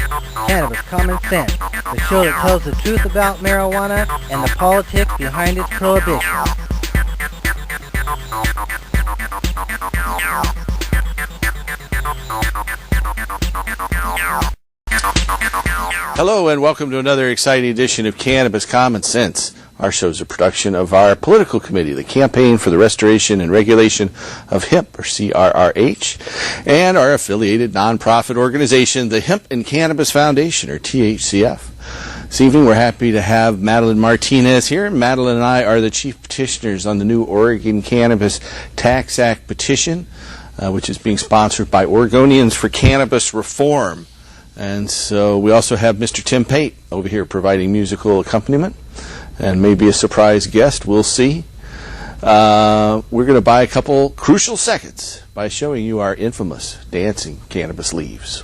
Cannabis Common Sense, the show that tells the truth about marijuana and the politics behind its prohibition. Hello and welcome to another exciting edition of Cannabis Common Sense. Our show is a production of our political committee, the Campaign for the Restoration and Regulation of Hemp, or CRRH, and our affiliated nonprofit organization, the Hemp and Cannabis Foundation, or THCF. This evening we're happy to have Madeline Martinez here. Madeline and I are the chief petitioners on the new Oregon Cannabis Tax Act petition, which is being sponsored by Oregonians for Cannabis Reform. And so we also have Mr. Tim Pate over here providing musical accompaniment and maybe a surprise guest. We'll see. We're going to buy a couple crucial seconds by showing you our infamous dancing cannabis leaves.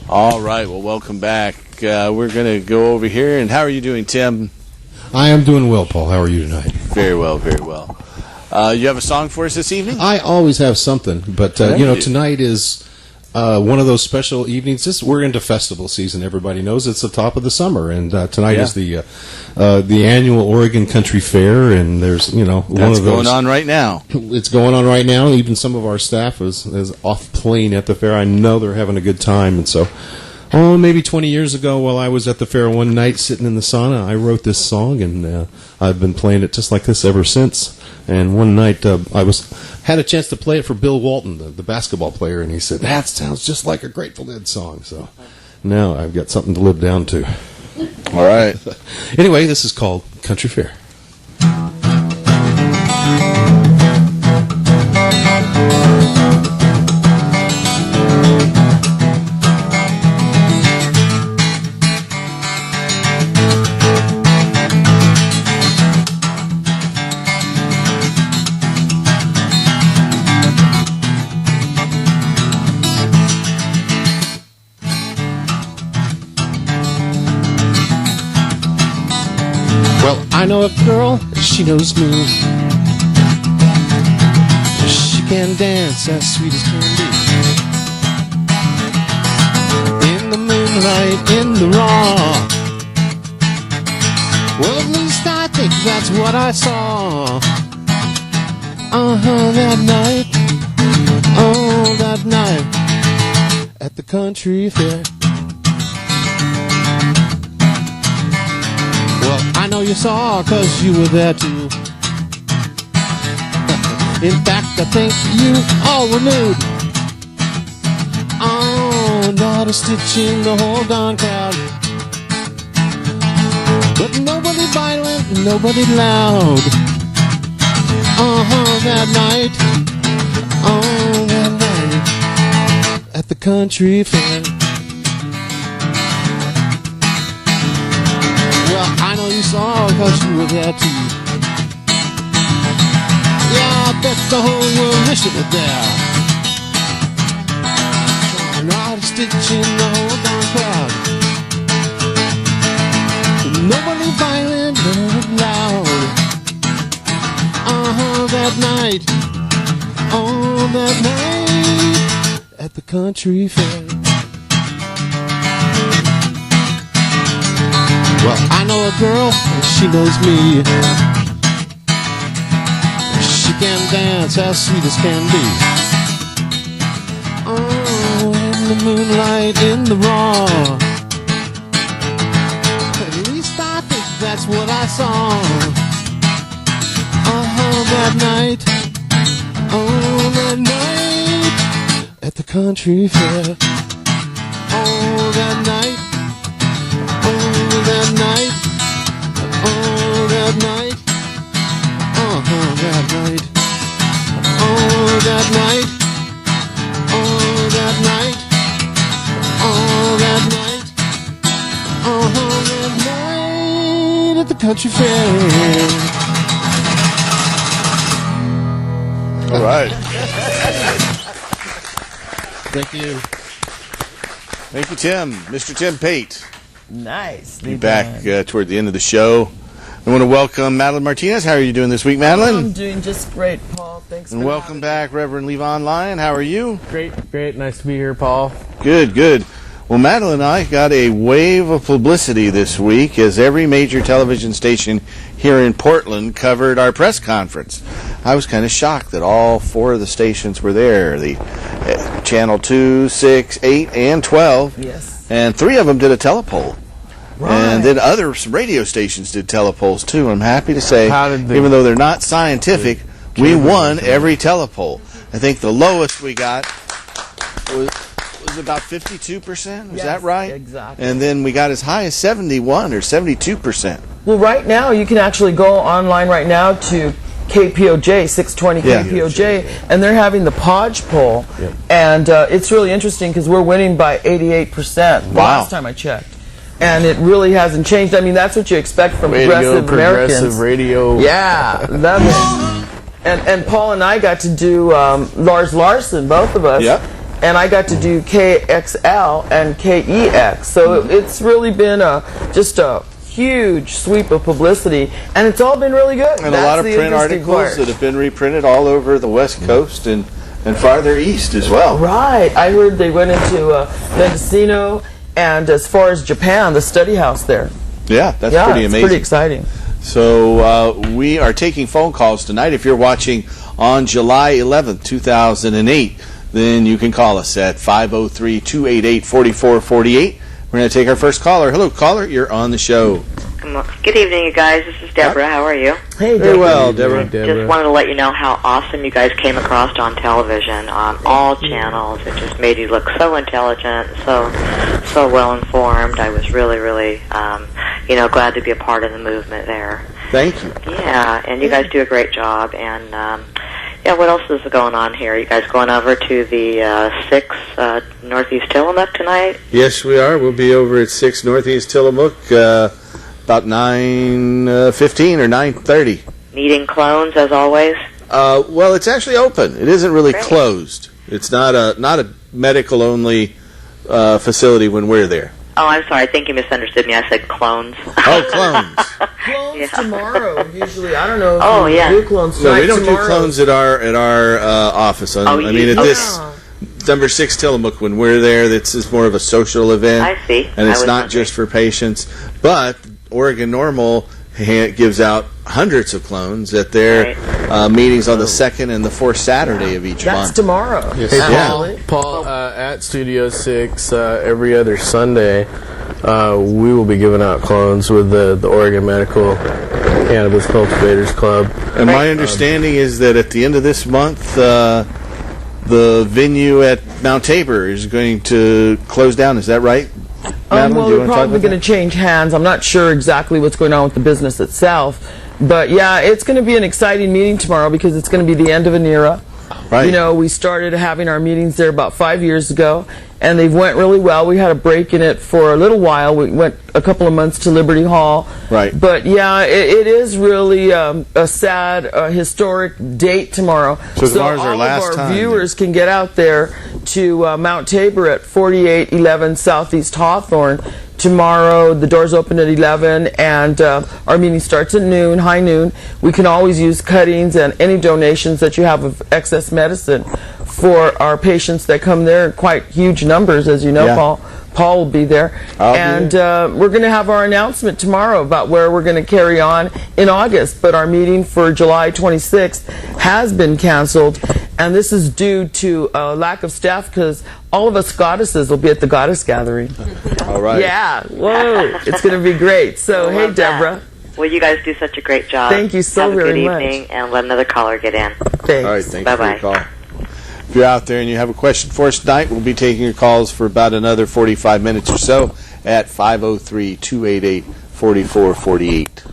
All right, well, welcome back. We're going to go over here. And how are you doing, Tim? I am doing well, Paul. How are you tonight? Very well, very well. You have a song for us this evening? I always have something, but tonight is one of those special evenings. We're into festival season. Everybody knows it's the top of the summer, and tonight is the annual Oregon Country Fair, and there's one of those going on right now. It's going on right now. Even some of our staff is off playing at the fair. I know they're having a good time, and so. Maybe 20 years ago, while I was at the fair one night sitting in the sauna, I wrote this song, and I've been playing it just like this ever since. And one night, I had a chance to play it for Bill Walton, the basketball player, and he said, "That sounds just like a Grateful Dead song." So now I've got something to live down to. All right. Anyway, this is called Country Fair. I know a girl, she knows me. She can dance as sweet as can be. In the moonlight, in the raw. Well, at least I think that's what I saw. That night. Oh, that night. At the country fair. I know you saw, 'cause you were there too. In fact, I think you all were nude. Oh, not a stitch in the whole darn crowd. But nobody violent, nobody loud. That night. Oh, that night. At the country fair. I know you saw, 'cause you were there too. Yeah, I bet the whole world wished it was there. Not a stitch in the whole darn crowd. Nobody violent, nobody loud. That night. Oh, that night. At the country fair. Well, I know a girl, she knows me. She can dance as sweet as can be. Oh, in the moonlight, in the raw. At least I think that's what I saw. That night. Oh, that night. At the country fair. Oh, that night. Oh, that night. Oh, that night. That night. Oh, that night. Oh, that night. Oh, that night. Oh, that night at the country fair. All right. Thank you. Thank you, Tim. Mr. Tim Pate. Nice. Be back toward the end of the show. I want to welcome Madeline Martinez. How are you doing this week, Madeline? I'm doing just great, Paul. Thanks. And welcome back, Reverend Levon Lyon. How are you? Great. Nice to be here, Paul. Good. Well, Madeline and I got a wave of publicity this week as every major television station here in Portland covered our press conference. I was kind of shocked that all 4 of the stations were there. The Channel 2, 6, 8, and 12. Yes. And 3 of them did a telepoll. Right. And then other radio stations did telepolls too. I'm happy to say, even though they're not scientific, we won every telepoll. I think the lowest we got was about 52%. Was that right? Exactly. And then we got as high as 71 or 72%. Well, right now you can actually go online right now to KPOJ, 620 KPOJ, and they're having the Podge poll, and it's really interesting because we're winning by 88% the last time I checked. And it really hasn't changed. I mean, that's what you expect from progressive Americans. Progressive radio. Yeah, and Paul and I got to do Lars Larson, both of us. Yep. And I got to do KXL and KEX. So it's really been just a huge sweep of publicity, and it's all been really good. And a lot of print articles that have been reprinted all over the West Coast and farther east as well. Right. I heard they went into Mendocino and as far as Japan, the study house there. Yeah, that's pretty amazing. It's pretty exciting. So we are taking phone calls tonight. If you're watching on July 11th, 2008, then you can call us at 503-288-4448. We're going to take our first caller. Hello, caller. You're on the show. Good evening, you guys. This is Deborah. How are you? Hey, Very well, Deborah. Just wanted to let you know how awesome you guys came across on television, on all channels. It just made you look so intelligent, so well informed. I was really, glad to be a part of the movement there. Thank you. Yeah, and you guys do a great job. And what else is going on here? You guys going over to the 6 Northeast Tillamook tonight? Yes, we are. We'll be over at 6 Northeast Tillamook about 9:15 or 9:30. Needing clones, as always? Well, it's actually open. It isn't really closed. It's not a medical-only facility when we're there. Oh, I'm sorry. I think you misunderstood me. I said clones. Oh, clones. Clones tomorrow, usually. I don't know if you do clones No, tonight. we don't do clones at our office. At this number 6 Tillamook, when we're there, this is more of a social event. I see. And it's not just for patients. But Oregon Normal gives out hundreds of clones at their meetings on the 2nd and the 4th Saturday of each month. That's tomorrow. Yes. Hey, Paul, at Studio 6 every other Sunday, we will be giving out clones with the Oregon Medical Cannabis Cultivators Club. And my understanding is that at the end of this month, the venue at Mount Tabor is going to close down. Is that right? Well, they're probably going to change hands. I'm not sure exactly what's going on with the business itself. But, yeah, it's going to be an exciting meeting tomorrow because it's going to be the end of an era. Right. You know, we started having our meetings there about 5 years ago, and they went really well. We had a break in it for a little while. We went a couple of months to Liberty Hall. Right. But, yeah, it is really a sad, historic date tomorrow. So tomorrow's our last all of our time. viewers can get out there to Mount Tabor at 4811 Southeast Hawthorne. Tomorrow, the doors open at 11, and our meeting starts at noon, high noon. We can always use cuttings and any donations that you have of excess medicine for our patients that come there. Quite huge numbers, as you know, Paul. Paul will be there. We're going to have our announcement tomorrow about where we're going to carry on in August. But our meeting for July 26th has been canceled, and this is due to a lack of staff because all of us goddesses will be at the goddess gathering. All right. Yeah. Whoa. It's going to be great. So, hey, Deborah. Well, you guys do such a great job. Thank you so very much. Have a good evening, and let another caller get in. Thanks. All right, thanks Bye-bye. for your call. If you're out there and you have a question for us tonight, we'll be taking your calls for about another 45 minutes or so at 503-288-4448.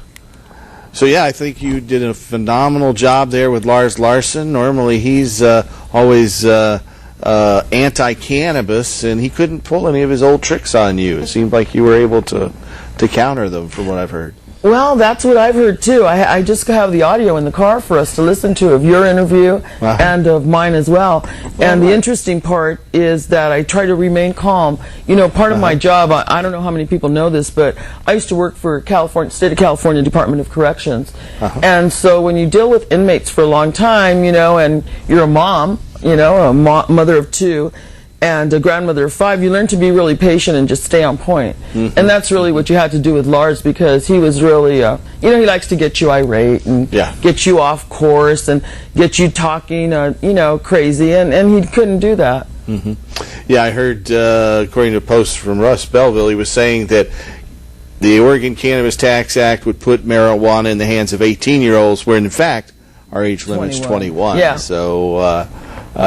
So, yeah, I think you did a phenomenal job there with Lars Larson. Normally he's always anti-cannabis, and he couldn't pull any of his old tricks on you. It seemed like you were able to counter them, from what I've heard. Well, that's what I've heard too. I just have the audio in the car for us to listen to of your interview and of mine as well. And the interesting part is that I try to remain calm. You know, part of my job, I don't know how many people know this, but I used to work for State of California Department of Corrections. And so when you deal with inmates for a long time, you know, and you're a mom, you know, a mother of 2, and a grandmother of 5, you learn to be really patient and just stay on point. And that's really what you had to do with Lars, because he was really, you know, he likes to get you irate and get you off course and get you talking, you know, crazy, and he couldn't do that. Yeah, I heard, according to a post from Russ Belville, he was saying that the Oregon Cannabis Tax Act would put marijuana in the hands of 18-year-olds, where in fact our age limit's 21. Yeah. So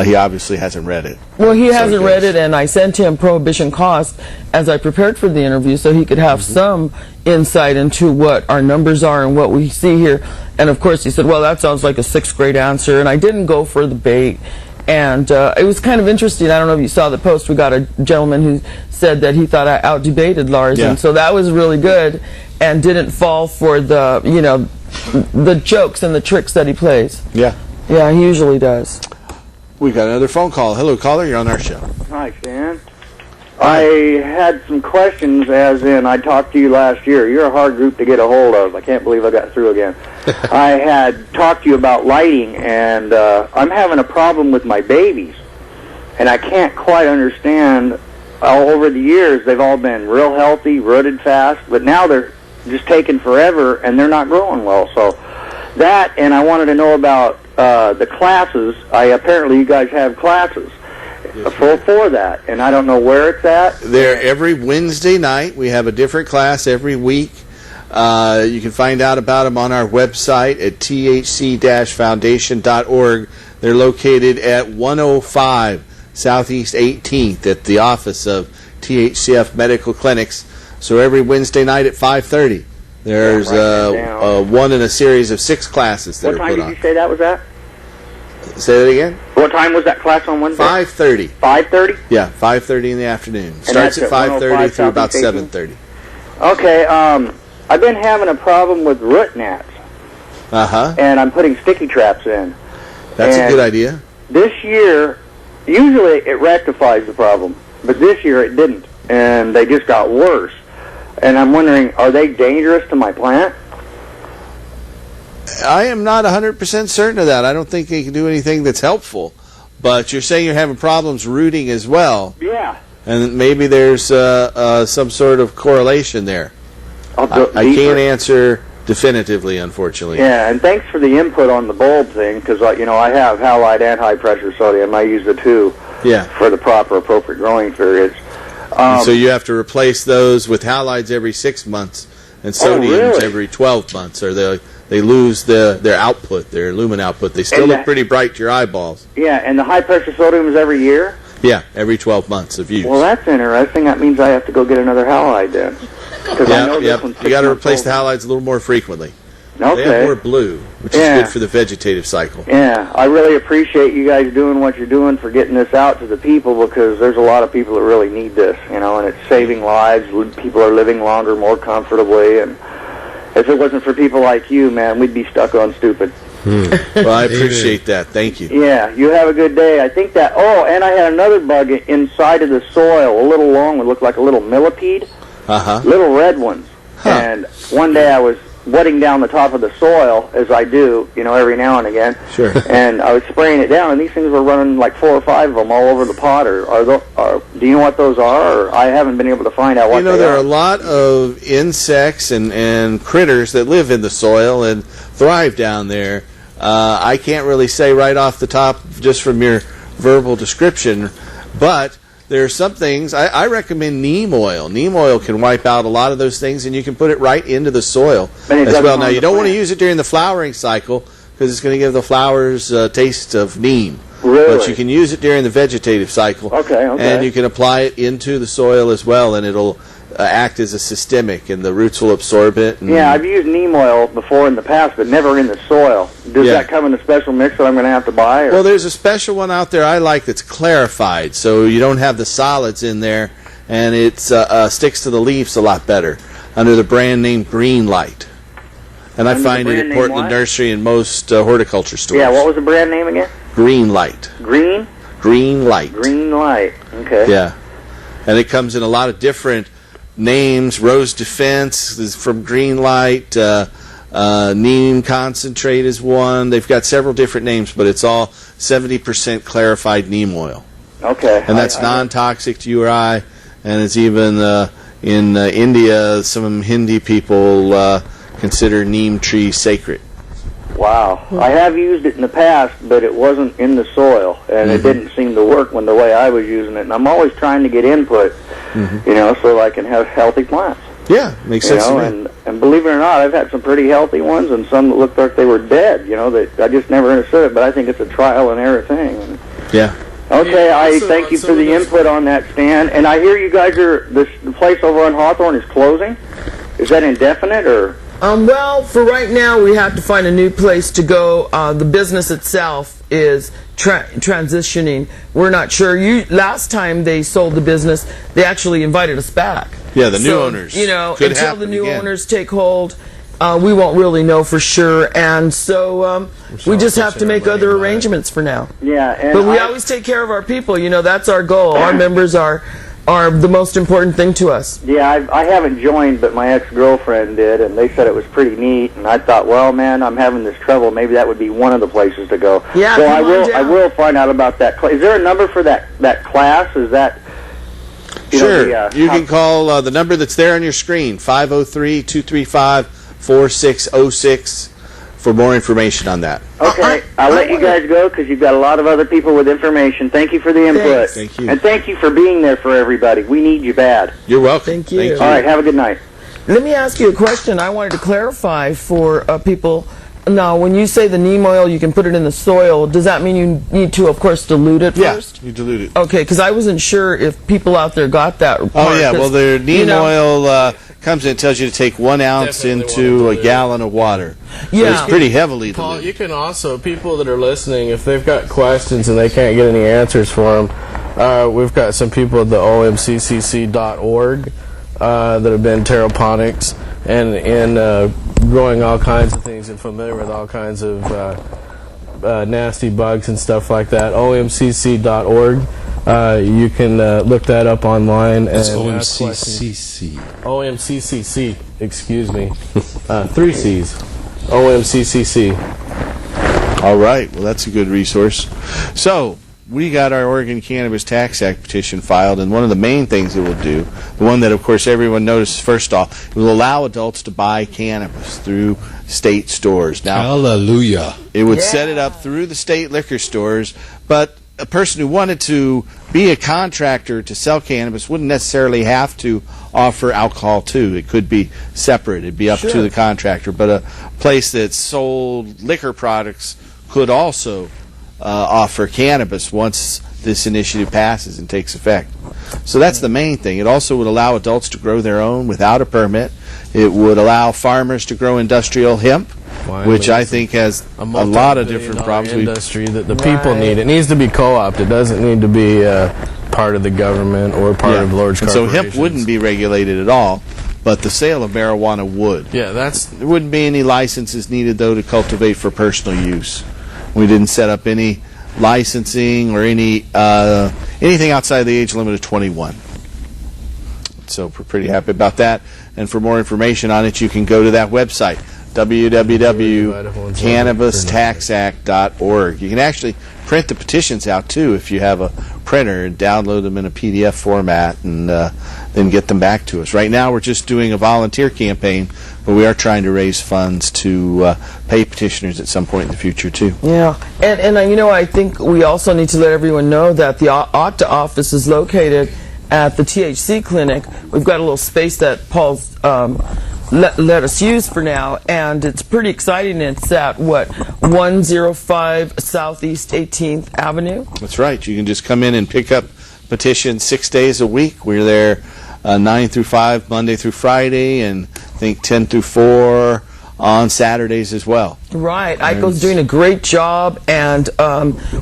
he obviously hasn't read it. Well, he hasn't read it, and I sent him Prohibition Cost as I prepared for the interview so he could have some insight into what our numbers are and what we see here. And of course he said, well, that sounds like a 6th grade answer, and I didn't go for the bait. And it was kind of interesting. I don't know if you saw the post. We got a gentleman who said that he thought I out-debated Lars, and so that was really good, and didn't fall for the, you know, the jokes and the tricks that he plays. Yeah. Yeah, he usually does. We got another phone call. Hello, caller. You're on our show. Hi, Stan. I had some questions, as in I talked to you last year. You're a hard group to get a hold of. I can't believe I got through again. I had talked to you about lighting, and I'm having a problem with my babies. And I can't quite understand. Over the years, they've all been real healthy, rooted fast, but now they're just taking forever, and they're not growing well. So that, and I wanted to know about the classes. Apparently you guys have classes for that, and I don't know where it's at. They're every Wednesday night. We have a different class every week. You can find out about them on our website at thc-foundation.org. They're located at 105 Southeast 18th at the office of THCF Medical Clinics. So every Wednesday night at 5:30. There's one in a series of 6 classes that are put on. What time did you say that was at? Say that again? What time was that class on Wednesday? 5:30. 5:30? Yeah, 5:30 in the afternoon. Starts at 5:30 through about 7:30. Okay, I've been having a problem with root gnats. And I'm putting sticky traps in. That's a good idea. This year, usually it rectifies the problem, but this year it didn't, and they just got worse. And I'm wondering, are they dangerous to my plant? I am not 100% certain of that. I don't think they can do anything that's helpful. But you're saying you're having problems rooting as well. Yeah. And maybe there's some sort of correlation there. I can't answer definitively, unfortunately. Yeah, and thanks for the input on the bulb thing, because you know, I have halide and high-pressure sodium. I use the two for the proper, appropriate growing periods. So you have to replace those with halides every 6 months and sodiums every 12 months, or they lose their output, their lumen output. They still look pretty bright to your eyeballs. Yeah, and the high-pressure sodium is every year? Yeah, every 12 months of use. Well, that's interesting. That means I have to go get another halide then. You got to replace the halides a little more frequently. Okay. They have more blue, which is good for the vegetative cycle. Yeah, I really appreciate you guys doing what you're doing for getting this out to the people, because there's a lot of people that really need this, you know, and it's saving lives. People are living longer, more comfortably, and if it wasn't for people like you, man, we'd be stuck on stupid. Well, I appreciate that. Thank you. Yeah, you have a good day. I think that, and I had another bug inside of the soil, a little long, would look like a little millipede, little red ones. And one day I was wetting down the top of the soil, as I do, you know, every now and again. Sure. And I was spraying it down, and these things were running like 4 or 5 of them all over the pot. Do you know what those are? Or I haven't been able to find out what they are. You know, there are a lot of insects and critters that live in the soil and thrive down there. I can't really say right off the top, just from your verbal description, but there are some things. I recommend neem oil. Neem oil can wipe out a lot of those things, and you can put it right into the soil as well. Now, you don't want to use it during the flowering cycle, because it's going to give the flowers a taste of neem. Really? But you can use it during the vegetative cycle. Okay. And you can apply it into the soil as well, and it'll act as a systemic, and the roots will absorb it. And Yeah, I've used neem oil before in the past, but never in the soil. Does that come in a special mix that I'm going to have to buy? Or? Well, there's a special one out there I like that's clarified, so you don't have the solids in there, and it sticks to the leaves a lot better, under the brand name Green Light. And I find it at Portland Nursery and most horticulture stores. Yeah, what was the brand name again? Green Light. Green? Green Light. Green Light. Okay. Yeah. And it comes in a lot of different names. Rose Defense is from Green Light. Neem Concentrate is one. They've got several different names, but it's all 70% clarified neem oil. Okay. And that's non-toxic to you or I. And it's even in India, some Hindi people consider neem tree sacred. Wow. I have used it in the past, but it wasn't in the soil, and it didn't seem to work when the way I was using it. And I'm always trying to get input, so I can have healthy plants. Yeah, makes sense to me. And believe it or not, I've had some pretty healthy ones, and some that looked like they were dead. That I just never understood it, but I think it's a trial and error thing. Yeah. Okay, I thank you for the input on that, Stan. And I hear you guys the place over on Hawthorne is closing. Is that indefinite or? Well, for right now, we have to find a new place to go. The business itself is transitioning. We're not sure. Last time they sold the business, they actually invited us back. Yeah, the new owners. Until the new owners take hold, we won't really know for sure. And so we just have to make other arrangements for now. Yeah, but we always take care of our people. That's our goal. Our members are the most important thing to us. Yeah, I haven't joined, but my ex-girlfriend did, and they said it was pretty neat. And I thought, well, man, I'm having this trouble. Maybe that would be one of the places to go. Yeah, so I will find out about that. Is there a number for that class? Is that sure? You can call the number that's there on your screen, 503-235-4606. For more information on that. Okay, I'll let you guys go because you've got a lot of other people with information. Thank you for the input. Thank you. And thank you for being there for everybody. We need you bad. You're welcome. Thank you. All right, have a good night. Let me ask you a question. I wanted to clarify for people. Now, when you say the neem oil, you can put it in the soil, does that mean you need to, of course, dilute it first? Yeah, you dilute it. Okay, because I wasn't sure if people out there got that part. Oh, yeah, well, the neem oil comes in and tells you to take 1 ounce into a gallon of water. Yeah. So it's pretty heavily Paul, diluted. you can also, people that are listening, if they've got questions and they can't get any answers for them, we've got some people at the omccc.org that have been terraponics and growing all kinds of things and familiar with all kinds of nasty bugs and stuff like that. omccc.org. You can look that up online. It's and OMCCC. OMCCC, excuse me. 3 C's. OMCCC. All right, well, that's a good resource. So, we got our Oregon Cannabis Tax Act petition filed, and one of the main things it will do, the one that, of course, everyone notices first off, it will allow adults to buy cannabis through state stores. Now, Hallelujah. it would set it up through the state liquor stores, but a person who wanted to be a contractor to sell cannabis wouldn't necessarily have to offer alcohol too. It could be separate. It'd be up to the contractor. But a place that sold liquor products could also offer cannabis once this initiative passes and takes effect. So that's the main thing. It also would allow adults to grow their own without a permit. It would allow farmers to grow industrial hemp, which I think has a lot of different problems. Industry that the people need. It needs to be co-opted. It doesn't need to be part of the government or part of large corporations. So hemp wouldn't be regulated at all, but the sale of marijuana would. Yeah, There wouldn't be any licenses needed, though, to cultivate for personal use. We didn't set up any licensing or anything outside the age limit of 21. So we're pretty happy about that. And for more information on it, you can go to that website, www.cannabistaxact.org. You can actually print the petitions out, too, if you have a printer, and download them in a PDF format and then get them back to us. Right now, we're just doing a volunteer campaign, but we are trying to raise funds to pay petitioners at some point in the future, too. Yeah, and I think we also need to let everyone know that the OCTA office is located at the THC clinic. We've got a little space that Paul's let us use for now, and it's pretty exciting. It's at 105 Southeast 18th Avenue. That's right. You can just come in and pick up petitions 6 days a week. We're there 9 through 5, Monday through Friday, and I think 10 through 4 on Saturdays as well. Right. Eichel's doing a great job, and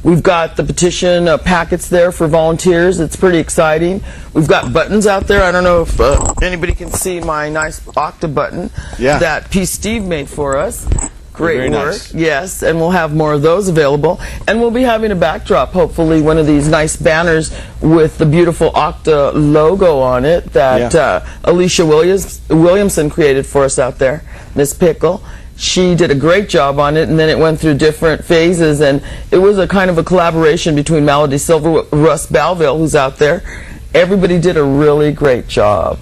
we've got the petition packets there for volunteers. It's pretty exciting. We've got buttons out there. I don't know if anybody can see my nice Octa button that P. Steve made for us. Great Very work. nice. Yes, and we'll have more of those available. And we'll be having a backdrop, hopefully one of these nice banners with the beautiful Octa logo on it that Alicia Williamson created for us out there, Miss Pickle. She did a great job on it, and then it went through different phases, and it was a kind of a collaboration between Melody Silver, Russ Balville, who's out there. Everybody did a really great job.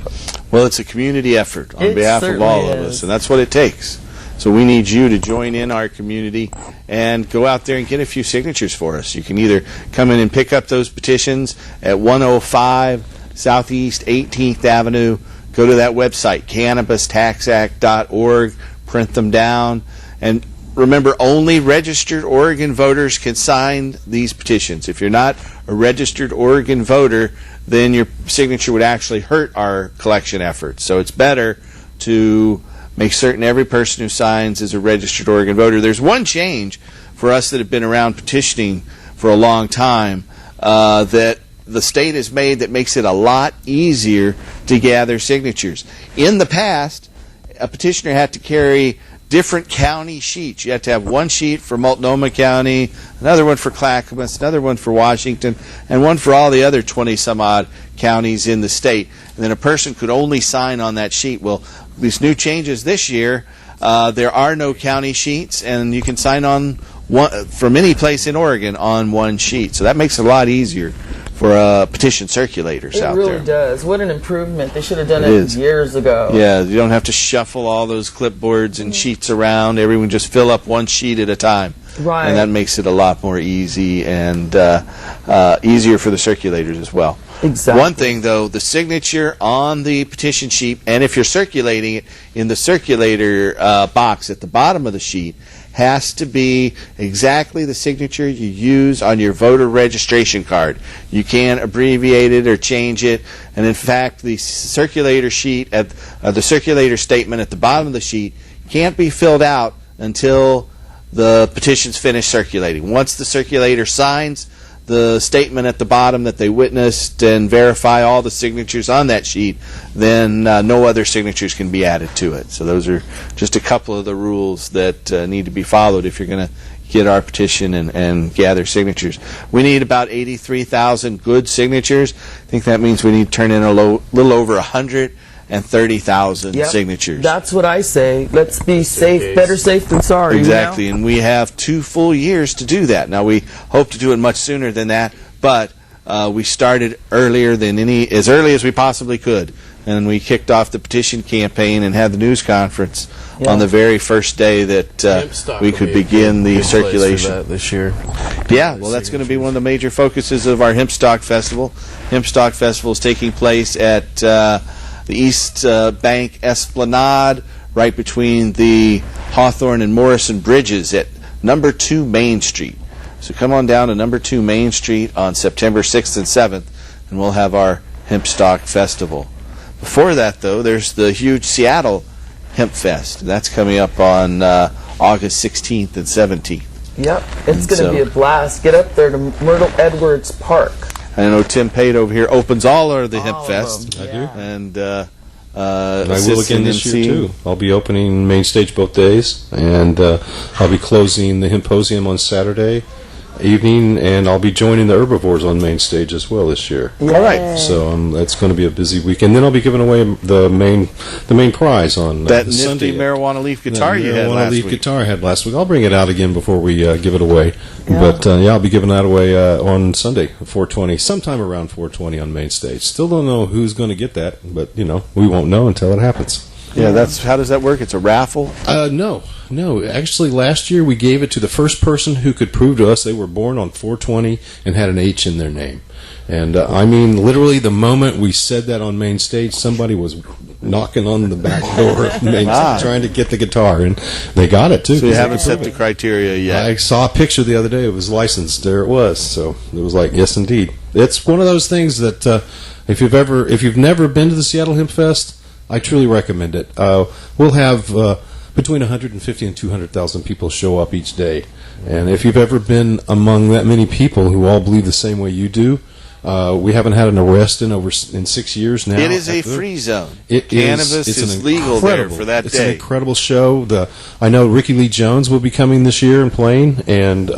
Well, it's a community effort on behalf of all of us, and that's what it takes. So we need you to join in our community and go out there and get a few signatures for us. You can either come in and pick up those petitions at 105 Southeast 18th Avenue. Go to that website, cannabistaxact.org, print them down. And remember, only registered Oregon voters can sign these petitions. If you're not a registered Oregon voter, then your signature would actually hurt our collection efforts. So it's better to make certain every person who signs is a registered Oregon voter. There's one change for us that have been around petitioning for a long time that the state has made that makes it a lot easier to gather signatures. In the past, a petitioner had to carry different county sheets. You had to have one sheet for Multnomah County, another one for Clackamas, another one for Washington, and one for all the other 20-some-odd counties in the state. And then a person could only sign on that sheet. Well, these new changes this year, there are no county sheets, and you can sign on one from any place in Oregon on one sheet. So that makes it a lot easier for petition circulators out there. It really does. What an improvement. They should have done it years ago. Yeah, you don't have to shuffle all those clipboards and sheets around. Everyone just fill up one sheet at a time. Right. And that makes it a lot more easy and easier for the circulators as well. Exactly. One thing, though, the signature on the petition sheet, and if you're circulating it in the circulator box at the bottom of the sheet, has to be exactly the signature you use on your voter registration card. You can't abbreviate it or change it. And in fact, the circulator sheet, the circulator statement at the bottom of the sheet can't be filled out until the petition's finished circulating. Once the circulator signs the statement at the bottom that they witnessed and verify all the signatures on that sheet, then no other signatures can be added to it. So those are just a couple of the rules that need to be followed if you're going to get our petition and gather signatures. We need about 83,000 good signatures. I think that means we need to turn in a little over 130,000 signatures. That's what I say. Let's be safe, better safe than sorry. Exactly, you know? And we have 2 full years to do that. Now, we hope to do it much sooner than that, but we started earlier than as early as we possibly could, and we kicked off the petition campaign and had the news conference on the very first day that we could begin the circulation this year. Yeah, well, that's going to be one of the major focuses of our Hempstock Festival. Hempstock Festival is taking place at the East Bank Esplanade, right between the Hawthorne and Morrison Bridges at number 2 Main Street. So come on down to number 2 Main Street on September 6th and 7th, and we'll have our Hempstock Festival. Before that, though, there's the huge Seattle Hemp Fest. That's coming up on August 16th and 17th. Yep, it's going to be a blast. Get up there to Myrtle Edwards Park. I know Tim Pate over here opens all of the Hemp Fest. I do. And I will again this year, too. I'll be opening Main Stage both days, and I'll be closing the Hemposium on Saturday evening, and I'll be joining the Herbivores on Main Stage as well this year. All right. So that's going to be a busy week. And then I'll be giving away the main prize on that the nifty Sunday. marijuana leaf guitar you had marijuana last leaf week. guitar I had last week. I'll bring it out again before we give it away. Yeah. But I'll be giving that away on Sunday, 4:20, sometime around 4:20 on Main Stage. Still don't know who's going to get that, but we won't know until it happens. Yeah, how does that work? It's a raffle? No. Actually, last year we gave it to the first person who could prove to us they were born on 420 and had an H in their name. And I mean, literally, the moment we said that on Main Stage, somebody was knocking on the back door and trying to get the guitar, and they got it too. So you haven't set the criteria yet. I saw a picture the other day. It was licensed. There it was. So it was like, yes, indeed. It's one of those things that if you've never been to the Seattle Hemp Fest, I truly recommend it. We'll have between 150 and 200,000 people show up each day, and if you've ever been among that many people who all believe the same way you do. We haven't had an arrest in 6 years now. It is a free zone. Cannabis is legal there for that day. It's an incredible show. I know Ricky Lee Jones will be coming this year and playing, and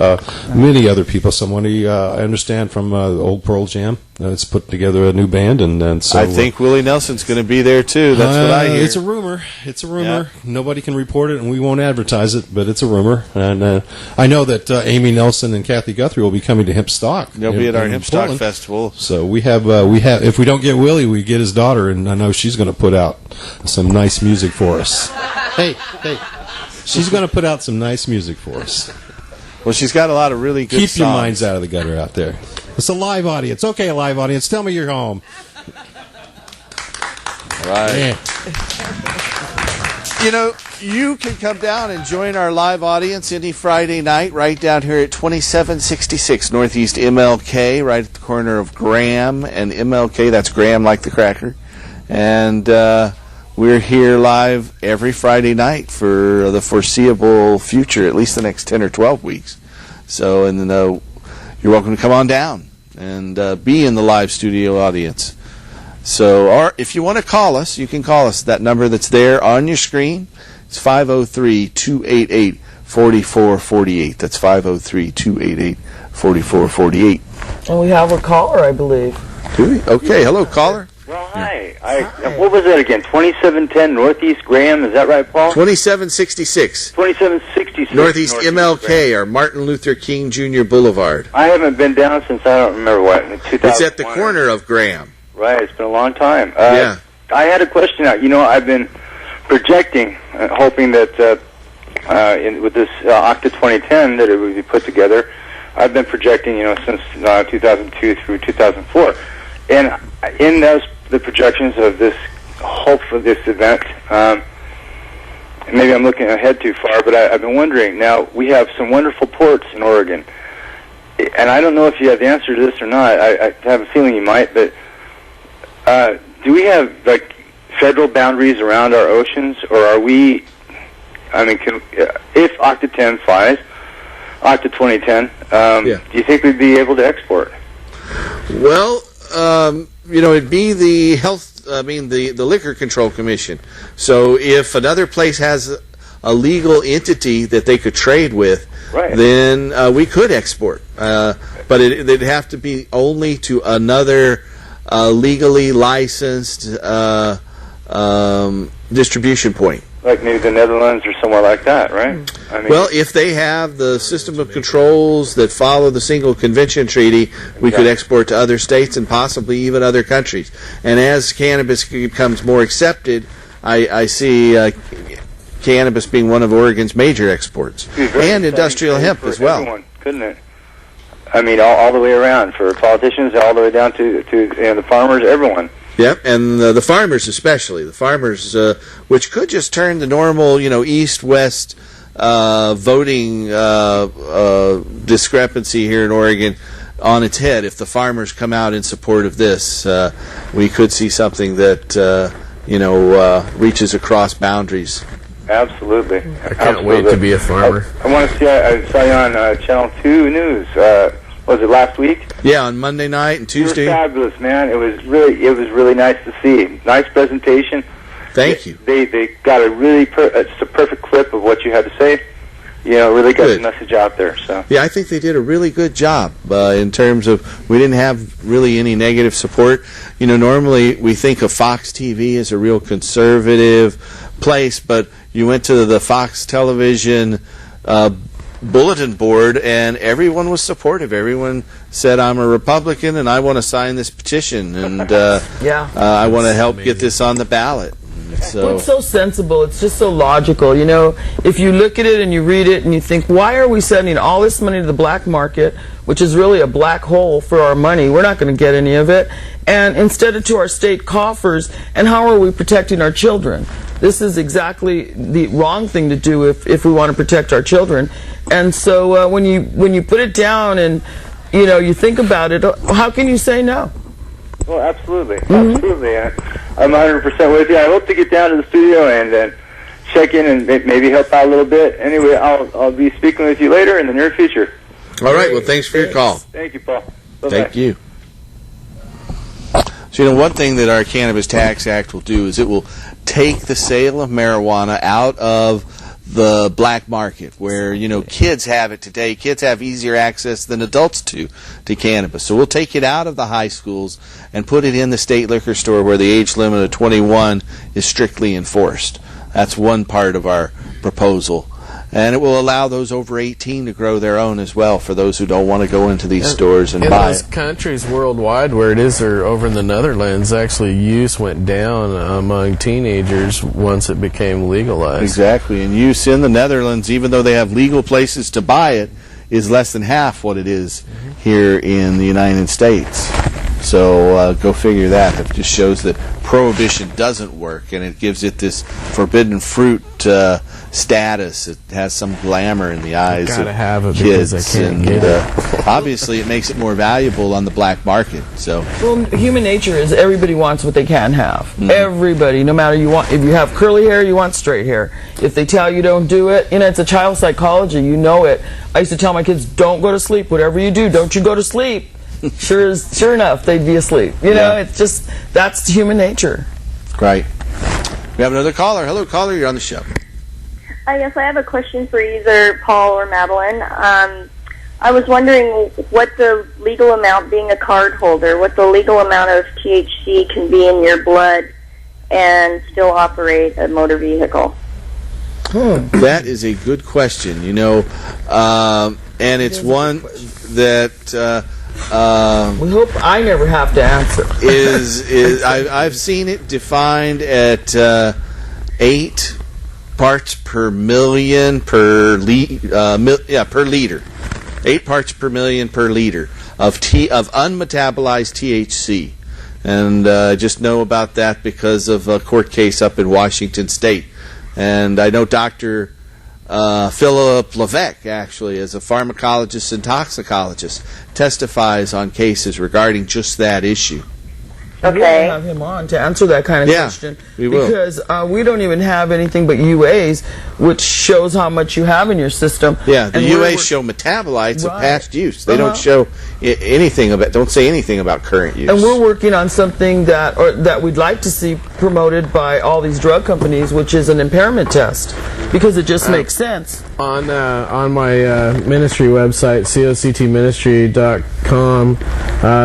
many other people. Somebody I understand from old Pearl Jam that's put together a new band, and so I think Willie Nelson's going to be there too. That's what I hear. It's a rumor. Yeah. Nobody can report it, and we won't advertise it, but it's a rumor. And I know that Amy Nelson and Kathy Guthrie will be coming to Hemp Stock. They'll be at our Hemp Stock Festival. So we have if we don't get Willie, we get his daughter, and I know she's going to put out some nice music for us. Hey, she's going to put out some nice music for us. Well, she's got a lot of really good Keep songs. your minds out of the gutter out there. It's a live audience. Okay, a live audience. Tell me you're home. All right. Yeah. You know, you can come down and join our live audience any Friday night right down here at 2766 Northeast MLK, right at the corner of Graham and MLK. That's Graham like the cracker. And we're here live every Friday night for the foreseeable future, at least the next 10 or 12 weeks. So, and you're welcome to come on down and be in the live studio audience. So, or if you want to call us, you can call us. That number that's there on your screen. It's 503-288-4448. That's 503-288-4448. And we have a caller, I believe. Do we? Okay. Hello, caller. Well, hi. What was that again? 2710 Northeast Graham. Is that right, Paul? 2766. 2766 Northeast MLK, Graham. or Martin Luther King Jr. Boulevard. I haven't been down since I don't remember what. 2001. It's at the corner of Graham. Right. It's been a long time. Yeah. I had a question. I've been projecting, hoping that with this Octa 2010 that it would be put together. I've been projecting, since 2002 through 2004, and in the projections of this hope for this event, maybe I'm looking ahead too far, but I've been wondering. Now we have some wonderful ports in Oregon, and I don't know if you have the answer to this or not. I have a feeling you might, but do we have federal boundaries around our oceans, or are we? If Octa 10 flies, Octa 2010, do you think we'd be able to export? Well, it'd be the the Liquor Control Commission. So if another place has a legal entity that they could trade with, right, then we could export. But it'd have to be only to another legally licensed distribution point. Like maybe the Netherlands or somewhere like that, right? Well, if they have the system of controls that follow the Single Convention Treaty, we could export to other states and possibly even other countries. And as cannabis becomes more accepted, I see cannabis being one of Oregon's major exports, and industrial hemp as well. Everyone, couldn't it? All the way around, for politicians, all the way down to the farmers, everyone. Yep, and the farmers especially. The farmers, which could just turn the normal, east-west voting discrepancy here in Oregon on its head. If the farmers come out in support of this, we could see something that, reaches across boundaries. Absolutely. I can't wait to be a farmer. I want to see, I saw you on Channel 2 News. Was it last week? Yeah, on Monday night and Tuesday. You were fabulous, man. It was really nice to see. Nice presentation. Thank you. They got a really just a perfect clip of what you had to say. Really got the message out there. So yeah, I think they did a really good job in terms of we didn't have really any negative support. Normally we think of Fox TV as a real conservative place, but you went to the Fox television bulletin board, and everyone was supportive. Everyone said, I'm a Republican, and I want to sign this petition, and I want to help get this on the ballot. So it's so sensible. It's just so logical. You know, if you look at it and you read it and you think, why are we sending all this money to the black market, which is really a black hole for our money? We're not going to get any of it. And instead of to our state coffers, and how are we protecting our children? This is exactly the wrong thing to do if we want to protect our children. And so when you put it down and you think about it, how can you say no? Well, absolutely. Absolutely. I'm 100% with you. I hope to get down to the studio and check in and maybe help out a little bit. Anyway, I'll be speaking with you later in the near future. all right. Well, thanks for your call. Thank you, Paul. Bye-bye. Thank you. So, one thing that our Cannabis Tax Act will do is it will take the sale of marijuana out of the black market where, kids have it today. Kids have easier access than adults to cannabis. So we'll take it out of the high schools and put it in the state liquor store where the age limit of 21 is strictly enforced. That's one part of our proposal. And it will allow those over 18 to grow their own as well for those who don't want to go into these stores and buy in those it. countries worldwide where it is, or over in the Netherlands, actually use went down among teenagers once it became legalized. Exactly. And use in the Netherlands, even though they have legal places to buy it, is less than half what it is here in the United States. So go figure that. It just shows that prohibition doesn't work, and it gives it this forbidden fruit status. It has some glamour in the eyes of kids, and obviously it makes it more valuable on the black market. So, well, human nature is everybody wants what they can have. Everybody, no matter if you have curly hair, you want straight hair. If they tell you don't do it, it's a child psychology. You know it. I used to tell my kids, don't go to sleep. Whatever you do, don't you go to sleep. Sure enough, they'd be asleep. It's just, that's human nature. Right. We have another caller. Hello, caller. You're on the show. Yes, I have a question for either Paul or Madeline. I was wondering what the legal amount, being a card holder, what the legal amount of THC can be in your blood and still operate a motor vehicle. That is a good question, and it's one that we hope I never have to answer. I've seen it defined at 8 parts per million per liter. 8 parts per million per liter of unmetabolized THC, and I just know about that because of a court case up in Washington State. And I know Dr. Philip Levesque, actually, as a pharmacologist and toxicologist, testifies on cases regarding just that issue. Okay. We'll have him on to answer that kind of question. We will. Because we don't even have anything but UAs, which shows how much you have in your system. Yeah, the UAs show metabolites of past use. They don't show anything about. Don't say anything about current use. And we're working on something that we'd like to see promoted by all these drug companies, which is an impairment test, because it just makes sense. On my ministry website, coctministry.com,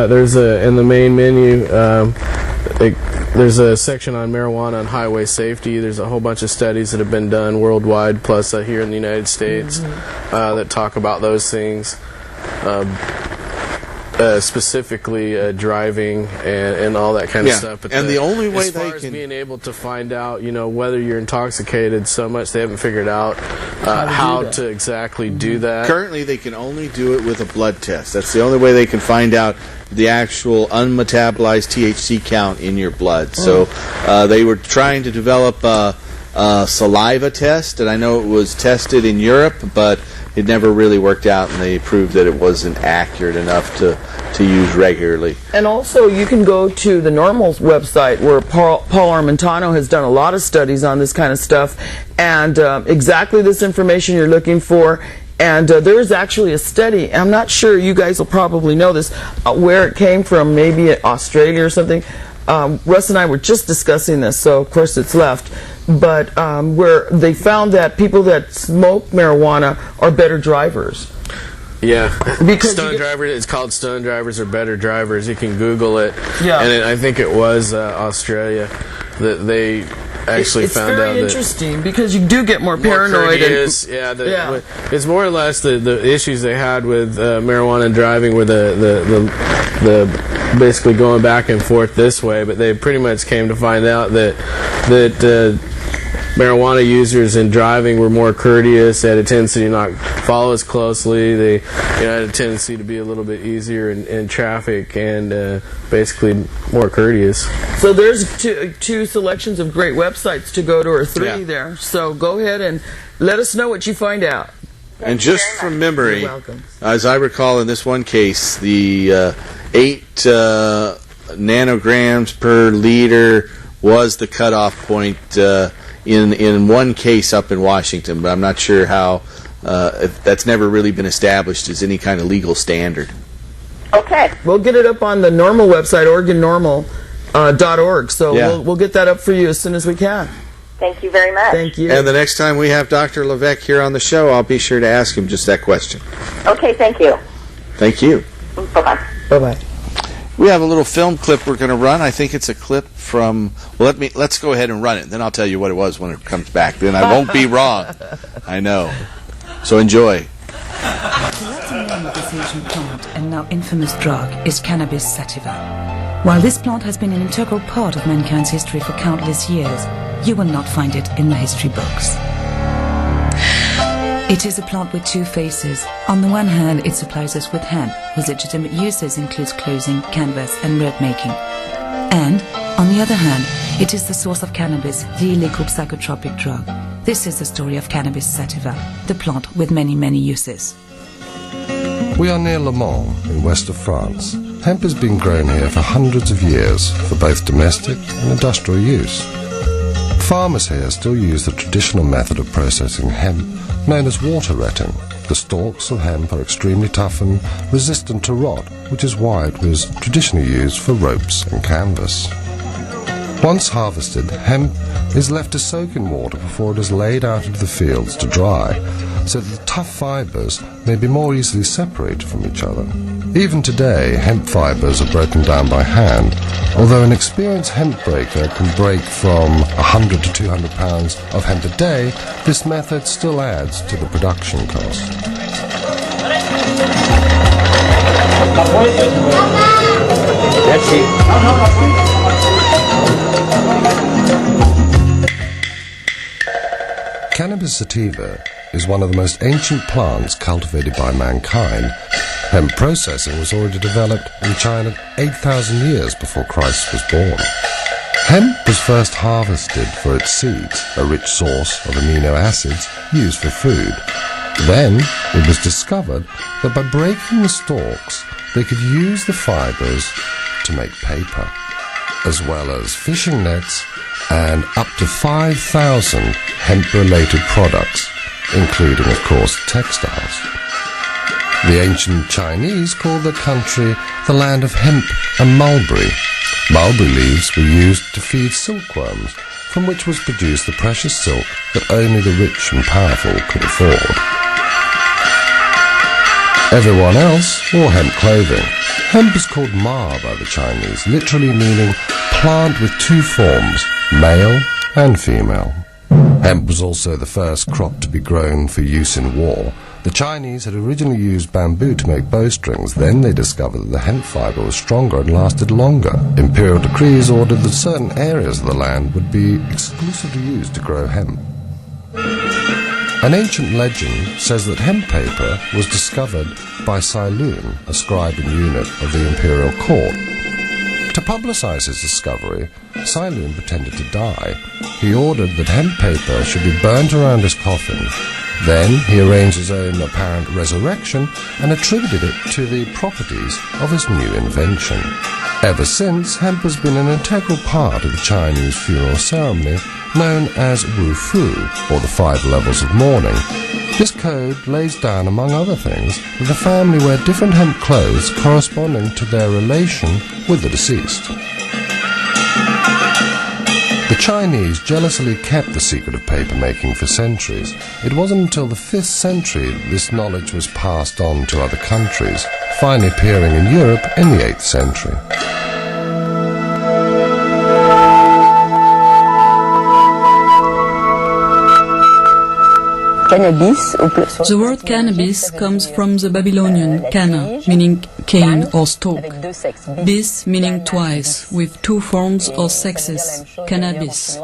there's in the main menu. There's a section on marijuana and highway safety. There's a whole bunch of studies that have been done worldwide, plus here in the United States, that talk about those things, specifically driving and all that kind of stuff. But the only way as far they as can being able to find out, whether you're intoxicated so much, they haven't figured out how to exactly do that. Currently, they can only do it with a blood test. That's the only way they can find out the actual unmetabolized THC count in your blood. So they were trying to develop a saliva test, and I know it was tested in Europe, but it never really worked out, and they proved that it wasn't accurate enough to use regularly. And also, you can go to the Normal's website, where Paul Armentano has done a lot of studies on this kind of stuff, and exactly this information you're looking for. And there is actually a study, I'm not sure, you guys will probably know this, where it came from, maybe Australia or something. Russ and I were just discussing this, so of course it's left. But where they found that people that smoke marijuana are better drivers. Yeah, because it's called Stone Drivers or Better Drivers. You can Google it. Yeah. And I think it was Australia that actually found out that... It's very interesting because you do get more more paranoid. courteous, it's more or less the issues they had with marijuana and driving were the basically going back and forth this way, but they pretty much came to find out that marijuana users in driving were more courteous, had a tendency to not follow as closely. They had a tendency to be a little bit easier in traffic and basically more courteous. So there's two selections of great websites to go to, or three there. So go ahead and let us know what you find out. And just from memory, You're welcome. as I recall in this one case, the 8 nanograms per liter was the cutoff point in one case up in Washington, but I'm not sure how that's never really been established as any kind of legal standard. Okay. We'll get it up on the normal website, OregonNormal.org. So we'll get that up for you as soon as we can. Thank you very much. Thank you. And the next time we have Dr. Levesque here on the show, I'll be sure to ask him just that question. Okay, thank you. Thank you. Bye-bye. Bye-bye. We have a little film clip we're going to run. I think it's a clip from... Well, let's go ahead and run it. Then I'll tell you what it was when it comes back. Then I won't be wrong. I know. So enjoy. The name of this ancient plant and now infamous drug is Cannabis sativa. While this plant has been an integral part of mankind's history for countless years, you will not find it in the history books. It is a plant with two faces. On the one hand, it supplies us with hemp, whose legitimate uses includes clothing, canvas, and rope making. And, on the other hand, it is the source of cannabis, the illegal psychotropic drug. This is the story of Cannabis sativa, the plant with many, many uses. We are near Le Mans, in west of France. Hemp has been grown here for hundreds of years, for both domestic and industrial use. Farmers here still use the traditional method of processing hemp, known as water retting. The stalks of hemp are extremely tough and resistant to rot, which is why it was traditionally used for ropes and canvas. Once harvested, hemp is left to soak in water before it is laid out into the fields to dry, so that the tough fibres may be more easily separated from each other. Even today, hemp fibres are broken down by hand, although an experienced hemp breaker can break from 100 to 200 pounds of hemp a day. This method still adds to the production cost. Cannabis sativa is one of the most ancient plants cultivated by mankind. Hemp processing was already developed in China 8,000 years before Christ was born. Hemp was first harvested for its seeds, a rich source of amino acids used for food. Then it was discovered that by breaking the stalks, they could use the fibers to make paper, as well as fishing nets and up to 5,000 hemp-related products, including, of course, textiles. The ancient Chinese called their country the land of hemp and mulberry. Mulberry leaves were used to feed silkworms, from which was produced the precious silk that only the rich and powerful could afford. Everyone else wore hemp clothing. Hemp is called ma by the Chinese, literally meaning plant with two forms, male and female. Hemp was also the first crop to be grown for use in war. The Chinese had originally used bamboo to make bowstrings. Then they discovered that the hemp fibre was stronger and lasted longer. Imperial decrees ordered that certain areas of the land would be exclusively used to grow hemp. An ancient legend says that hemp paper was discovered by Sai Lun, a scribe and eunuch of the imperial court. To publicize his discovery, Sai Lun pretended to die. He ordered that hemp paper should be burnt around his coffin. Then he arranged his own apparent resurrection and attributed it to the properties of his new invention. Ever since, hemp has been an integral part of the Chinese funeral ceremony known as Wu Fu, or the 5 levels of mourning. This code lays down, among other things, that the family wear different hemp clothes corresponding to their relation with the deceased. The Chinese jealously kept the secret of paper-making for centuries. It wasn't until the 5th century that this knowledge was passed on to other countries, finally appearing in Europe in the 8th century. The word cannabis comes from the Babylonian canna, meaning cane or stalk, bis meaning twice, with two forms or sexes, cannabis.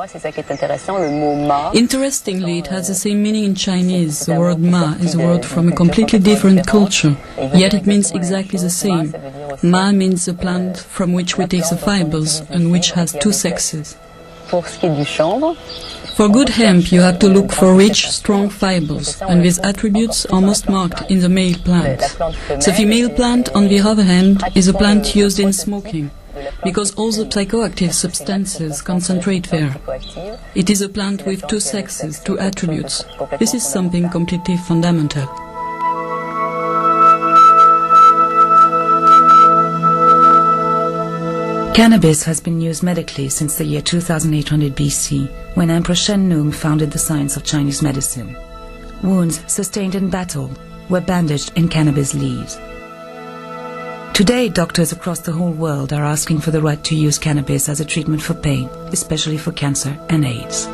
Interestingly, it has the same meaning in Chinese. The word ma is a word from a completely different culture, yet it means exactly the same. Ma means the plant from which we take the fibers and which has two sexes. For good hemp, you have to look for rich, strong fibers, and these attributes are most marked in the male plant. The female plant, on the other hand, is a plant used in smoking, because all the psychoactive substances concentrate there. It is a plant with two sexes, two attributes. This is something completely fundamental. Cannabis has been used medically since the year 2800 BC, when Emperor Shen Nung founded the science of Chinese medicine. Wounds sustained in battle were bandaged in cannabis leaves. Today, doctors across the whole world are asking for the right to use cannabis as a treatment for pain, especially for cancer and AIDS.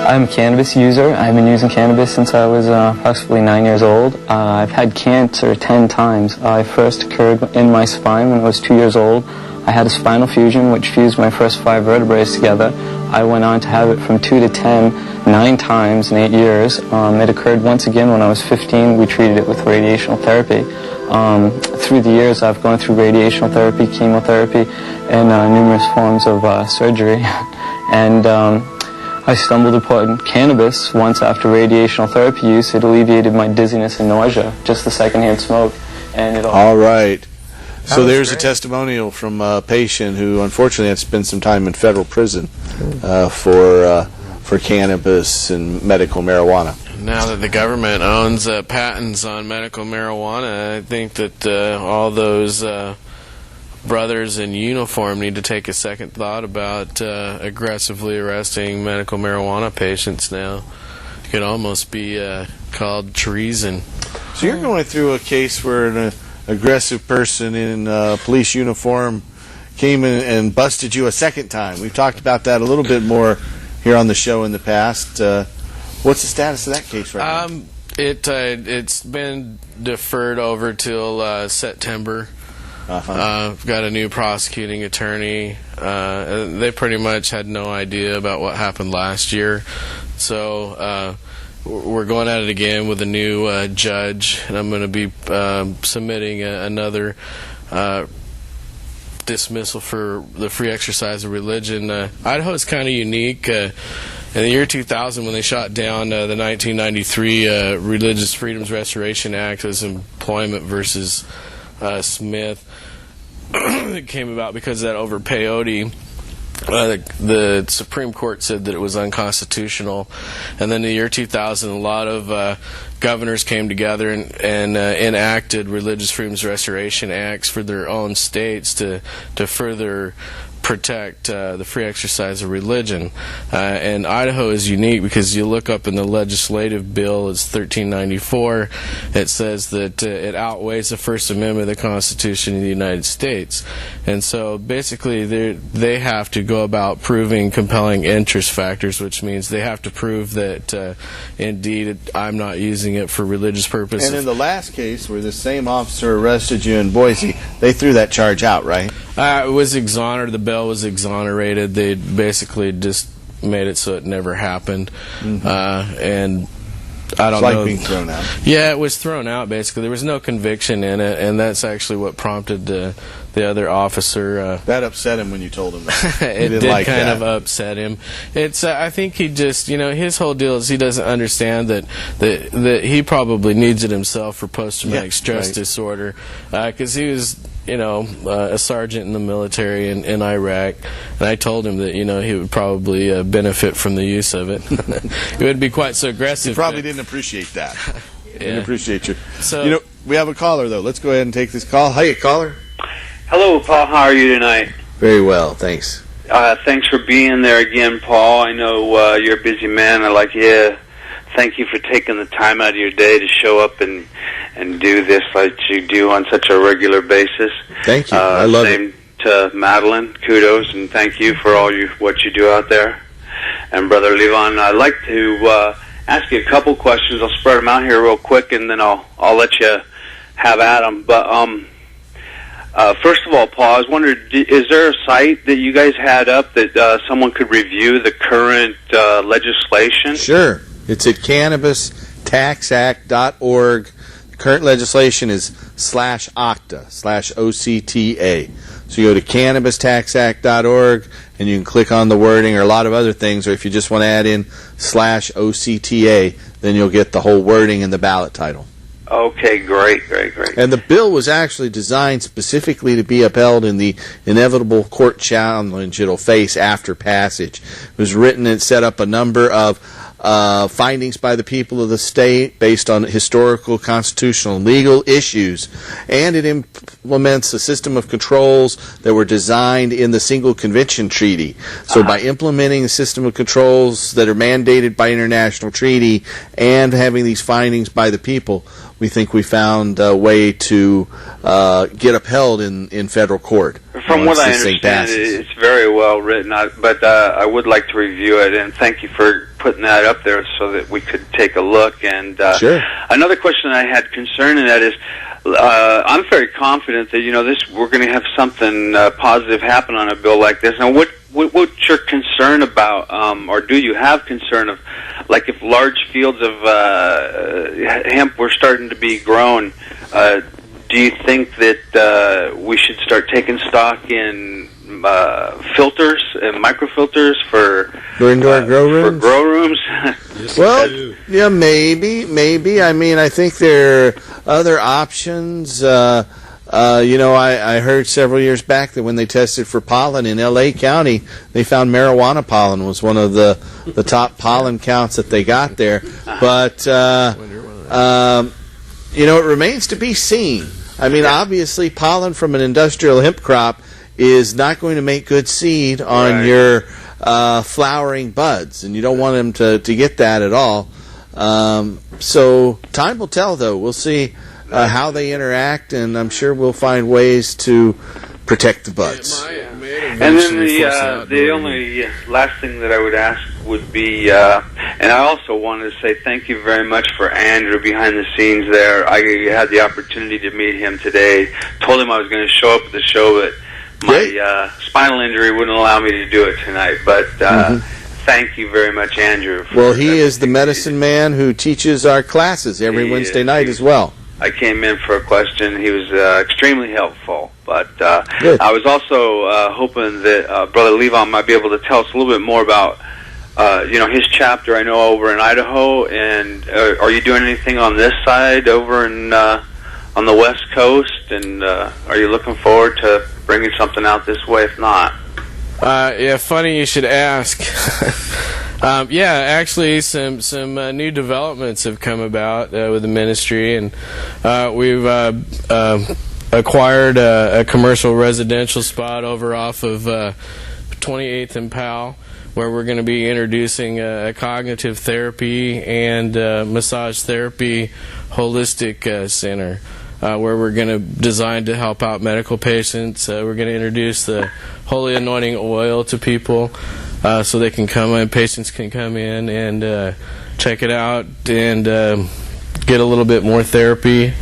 I'm a cannabis user. I've been using cannabis since I was approximately 9 years old. I've had cancer 10 times. It first occurred in my spine when I was 2 years old. I had a spinal fusion which fused my first 5 vertebrae together. I went on to have it from 2 to 10, 9 times in 8 years. It occurred once again when I was 15. We treated it with radiational therapy. Through the years, I've gone through radiational therapy, chemotherapy, and numerous forms of surgery. And I stumbled upon cannabis once after radiational therapy use. It alleviated my dizziness and nausea, just the secondhand smoke. And it all right. So there's a testimonial from a patient who unfortunately had to spend some time in federal prison for cannabis and medical marijuana. Now that the government owns patents on medical marijuana, I think that all those brothers in uniform need to take a second thought about aggressively arresting medical marijuana patients now. It could almost be called treason. So you're going through a case where an aggressive person in police uniform came in and busted you a second time. We've talked about that a little bit more here on the show in the past. What's the status of that case right now? It's been deferred over till September. Got a new prosecuting attorney. They pretty much had no idea about what happened last year. So we're going at it again with a new judge, and I'm going to be submitting another dismissal for the free exercise of religion. Idaho is kind of unique. In the year 2000, when they shot down the 1993 Religious Freedoms Restoration Act as employment versus Smith, it came about because of that over peyote. The Supreme Court said that it was unconstitutional, and then in the year 2000, a lot of governors came together and enacted Religious Freedoms Restoration Acts for their own states to further protect the free exercise of religion. And Idaho is unique because you look up in the legislative bill, it's 1394, it says that it outweighs the First Amendment of the Constitution of the United States. And so basically they have to go about proving compelling interest factors, which means they have to prove that indeed I'm not using it for religious purposes. And in the last case where the same officer arrested you in Boise, they threw that charge out, right? It was exonerated. The bill was exonerated. They basically just made it so it never happened. Mm-hmm. And I don't know. It's like being thrown out. Yeah, it was thrown out, basically. There was no conviction in it, and that's actually what prompted the other officer. That upset him when you told him that. It did like kind of upset him. It's I think he just, his whole deal is he doesn't understand that he probably needs it himself for post-traumatic stress disorder, because he was a sergeant in the military in Iraq, and I told him that he would probably benefit from the use of it. It would be quite so aggressive. He probably didn't appreciate that. Yeah. Didn't appreciate you. So we have a caller though. Let's go ahead and take this call. Hey, caller. Hello, Paul. How are you tonight? Very well, thanks. Thanks for being there again, Paul. I know you're a busy man. I'd like you. Thank you for taking the time out of your day to show up and do this like you do on such a regular basis. Thank you. I love it. Same to Madeline. Kudos and thank you for all what you do out there. and Brother Levon. I'd like to ask you a couple questions. I'll spread them out here real quick, and then I'll let you have at them. But first of all, Paul, I was wondering, is there a site that you guys had up that someone could review the current legislation? Sure. It's at cannabistaxact.org. The current legislation is /OCTA, /OCTA. So you go to cannabistaxact.org, and you can click on the wording or a lot of other things, or if you just want to add in /OCTA, then you'll get the whole wording and the ballot title. Okay, great. And the bill was actually designed specifically to be upheld in the inevitable court challenge it'll face after passage. It was written and set up a number of findings by the people of the state based on historical, constitutional, and legal issues, and it implements a system of controls that were designed in the Single Convention Treaty. So by implementing a system of controls that are mandated by international treaty and having these findings by the people, we think we found a way to get upheld in federal court. From what I understand, it's very well written, but I would like to review it, and thank you for putting that up there so that we could take a look. And sure. Another question I had concerning that is, I'm very confident that we're going to have something positive happen on a bill like this. Now, what's your concern about, or do you have concern of, like if large fields of hemp were starting to be grown? Do you think that we should start taking stock in filters and microfilters for indoor grow rooms? For grow rooms? Well, yeah, maybe. I mean, I think there are other options. I heard several years back that when they tested for pollen in L.A. County, they found marijuana pollen was one of the top pollen counts that they got there. But it remains to be seen. I mean, obviously, pollen from an industrial hemp crop is not going to make good seed on your flowering buds, and you don't want them to get that at all. So time will tell, though. We'll see how they interact, and I'm sure we'll find ways to protect the buds. And then the only last thing that I would ask would be, and I also wanted to say thank you very much for Andrew behind the scenes there. I had the opportunity to meet him today. Told him I was going to show up at the show, but my spinal injury wouldn't allow me to do it tonight. But thank you very much, Andrew. Well, he is the medicine man who teaches our classes every Wednesday night as well. I came in for a question. He was extremely helpful. But I was also hoping that Brother Levon might be able to tell us a little bit more about, his chapter, I know, over in Idaho. And are you doing anything on this side over in on the West Coast? And are you looking forward to bringing something out this way, if not? Yeah, funny you should ask. Actually, some new developments have come about with the ministry, and we've acquired a commercial residential spot over off of 28th and Powell, where we're going to be introducing a cognitive therapy and massage therapy holistic center, where we're going to design to help out medical patients. We're going to introduce the holy anointing oil to people, so they can come in, patients can come in and check it out and get a little bit more therapy.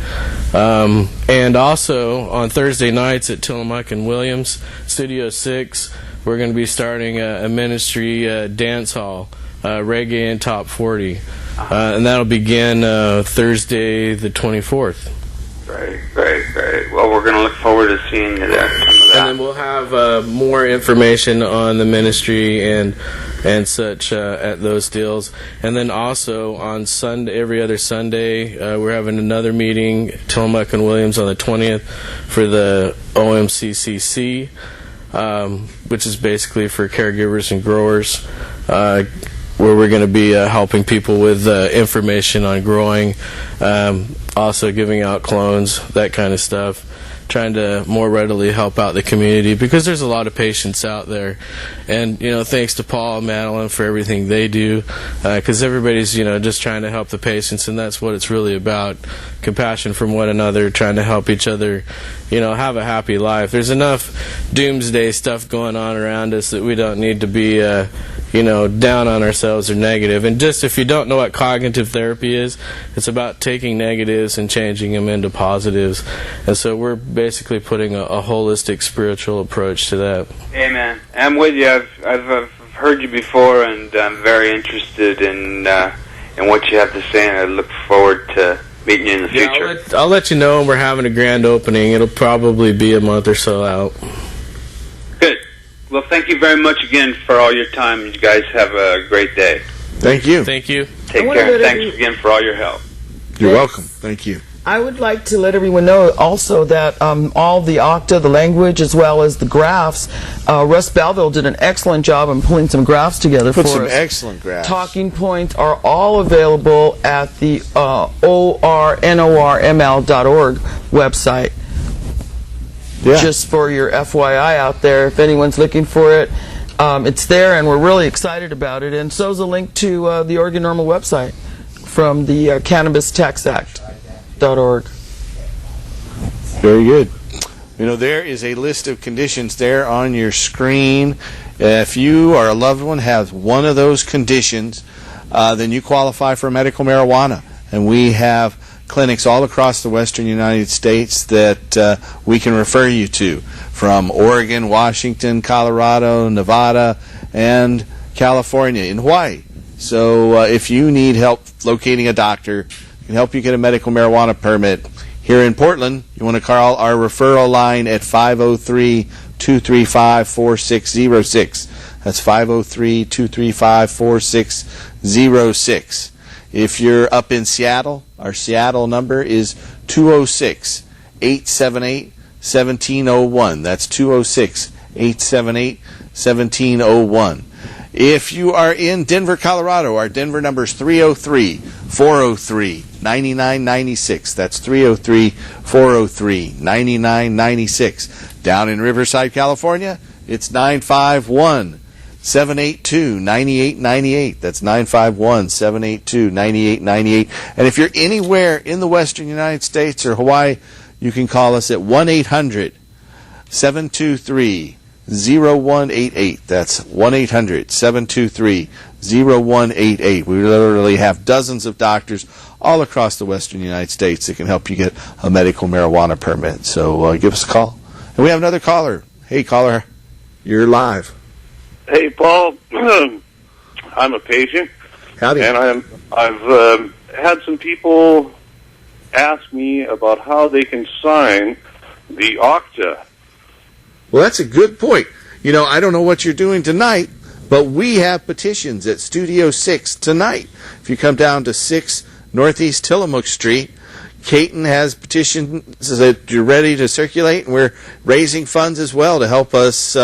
And also on Thursday nights at Tillamook and Williams, Studio 6, we're going to be starting a ministry dance hall, Reggae and Top 40. And that'll begin Thursday the 24th. Great. Well, we're going to look forward to seeing some of that. And then we'll have more information on the ministry and such at those deals. And then also on Sunday, every other Sunday, we're having another meeting, Tillamook and Williams, on the 20th for the OMCCC, which is basically for caregivers and growers, where we're going to be helping people with information on growing, also giving out clones, that kind of stuff, trying to more readily help out the community, because there's a lot of patients out there. And, thanks to Paul and Madeline for everything they do, because everybody's, just trying to help the patients, and that's what it's really about, compassion from one another, trying to help each other, have a happy life. There's enough doomsday stuff going on around us that we don't need to be, down on ourselves or negative. And just if you don't know what cognitive therapy is, it's about taking negatives and changing them into positives. And so we're basically putting a holistic spiritual approach to that. Amen. I'm with you. I've heard you before, and I'm very interested in what you have to say, and I look forward to meeting you in the future. Yeah, I'll let you know when we're having a grand opening. It'll probably be a month or so out. Good. Well, thank you very much again for all your time. You guys have a great day. Thank you. Thank you. Take care. Thanks again for all your help. You're welcome. Thank you. I would like to let everyone know also that all the octa, the language, as well as the graphs, Russ Balville did an excellent job in pulling some graphs together for us. Put some excellent graphs. Talking points are all available at the ornorml.org website. Yeah. Just for your FYI out there, if anyone's looking for it, it's there, and we're really excited about it. And so is a link to the Oregon Normal website from the Cannabis Tax Act. .org. Very good. There is a list of conditions there on your screen. If you or a loved one has one of those conditions, then you qualify for medical marijuana. And we have clinics all across the western United States that we can refer you to, from Oregon, Washington, Colorado, Nevada, and California, in Hawaii. So if you need help locating a doctor, can help you get a medical marijuana permit here in Portland, you want to call our referral line at 503-235-4606. That's 503-235-4606. If you're up in Seattle, our Seattle number is 206-878-1701. That's 206-878-1701. If you are in Denver, Colorado, our Denver number is 303-403-9996. That's 303-403-9996. Down in Riverside, California, it's 951-782-9898. That's 951-782-9898. And if you're anywhere in the western United States or Hawaii, you can call us at 1-800-723-0188. That's 1-800-723-0188. We literally have dozens of doctors all across the western United States that can help you get a medical marijuana permit. So give us a call. And we have another caller. Hey, caller, you're live. Hey, Paul. I'm a patient. Howdy. And I've had some people ask me about how they can sign the octa. Well, that's a good point. I don't know what you're doing tonight, but we have petitions at Studio 6 tonight. If you come down to 6 Northeast Tillamook Street, Caton has petitions that you're ready to circulate, and we're raising funds as well to help us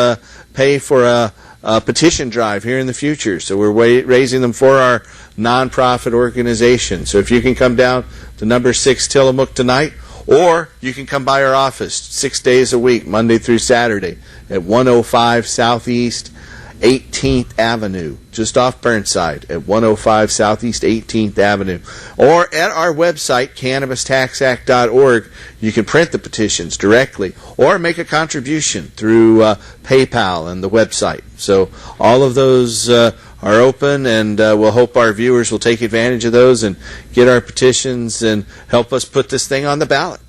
pay for a petition drive here in the future. So we're raising them for our nonprofit organization. So if you can come down to number 6 Tillamook tonight, or you can come by our office 6 days a week, Monday through Saturday, at 105 Southeast 18th Avenue, just off Burnside, at 105 Southeast 18th Avenue. Or at our website, CannabisTaxAct.org, you can print the petitions directly, or make a contribution through PayPal and the website. So all of those are open, and we'll hope our viewers will take advantage of those and get our petitions and help us put this thing on the ballot.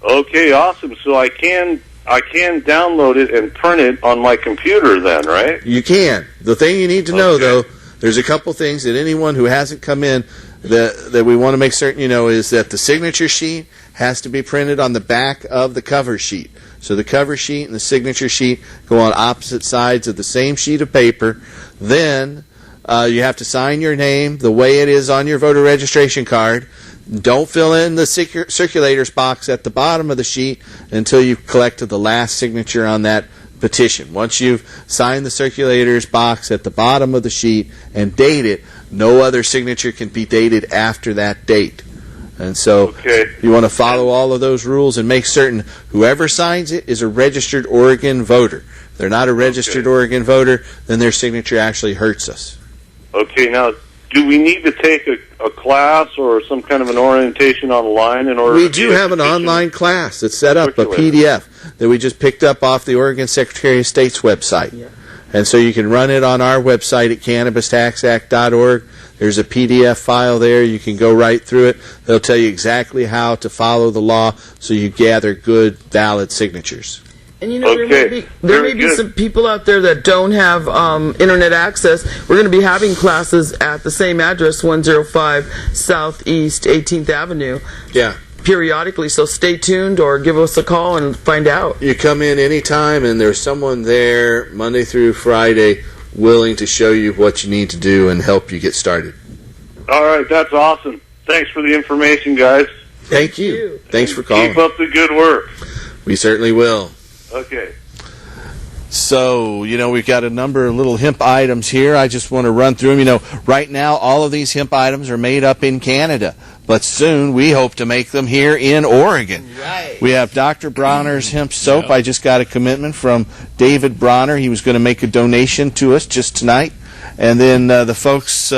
Okay, awesome. So I can download it and print it on my computer then, right? You can. The thing you need to know, though, there's a couple things that anyone who hasn't come in that we want to make certain you know is that the signature sheet has to be printed on the back of the cover sheet. So the cover sheet and the signature sheet go on opposite sides of the same sheet of paper. Then you have to sign your name the way it is on your voter registration card. Don't fill in the circulators box at the bottom of the sheet until you've collected the last signature on that petition. Once you've signed the circulators box at the bottom of the sheet and date it, no other signature can be dated after that date. And so you want to follow all of those rules and make certain whoever signs it is a registered Oregon voter. If they're not a registered Oregon voter, then their signature actually hurts us. Okay, now, do we need to take a class or some kind of an orientation online in order We do have an online class that's set up, a PDF that we just picked up off the Oregon Secretary of State's website. And so you can run it on our website at cannabistaxact.org. There's a PDF file there. You can go right through it. They'll tell you exactly how to follow the law so you gather good, valid signatures. And you know, there may be some people out there that don't have internet access. We're going to be having classes at the same address, 105 Southeast 18th Avenue. Yeah. Periodically, so stay tuned or give us a call and find out. You come in anytime, and there's someone there Monday through Friday willing to show you what you need to do and help you get started. All right, that's awesome. Thanks for the information, guys. Thank you. Thanks for calling. Keep up the good work. We certainly will. Okay. So, you know, we've got a number of little hemp items here. I just want to run through them. You know, right now, all of these hemp items are made up in Canada, but soon we hope to make them here in Oregon. Right. We have Dr. Bronner's hemp soap. I just got a commitment from David Bronner. He was going to make a donation to us just tonight. And then the folks